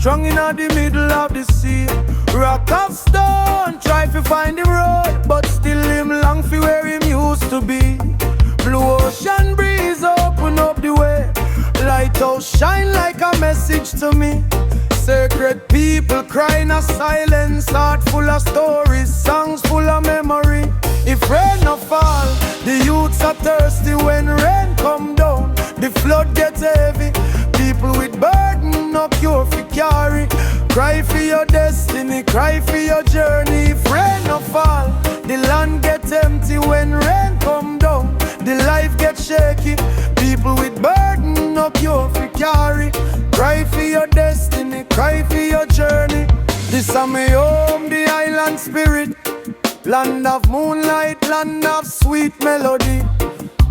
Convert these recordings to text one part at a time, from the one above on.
strong in the middle of the sea. Rock of stone, try to find him road, but still him long for where him used to be. Blue ocean breeze open up the way. Lighthouse shine like a message to me. Sacred people crying a silence, heart full of stories, songs full of memory. If rain no fall, the youths are thirsty. When rain come down, the flood gets heavy. People with burden, no cure for carry. Cry for your destiny, cry for your journey. If rain no fall, the land gets empty. When rain come down, the life gets shaky. People with burden, no cure for carry. Cry for your destiny, cry for your journey. This is my home, the island spirit. Land of moonlight, land of sweet melody.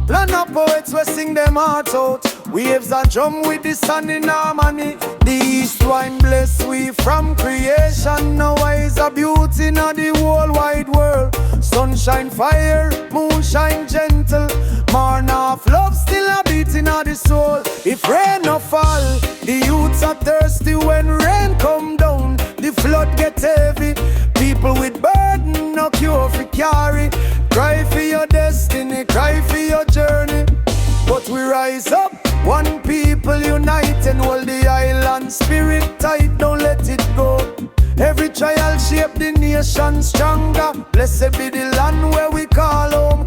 Land of poets we sing them hearts out. Waves that drum with the sun in harmony. The east wine bless we from creation. Now is a beauty in the whole wide world. Sunshine fire, moonshine gentle. Morn of love still a beating of the soul. If rain no fall, the youths are thirsty. When rain come down, the flood get heavy. People with burden, no cure for carry. Cry for your destiny, cry for your journey. But we rise up, one people unite, and hold the island spirit tight, don't let it go. Every trial shape the nation stronger. Blessed be the land where we call home.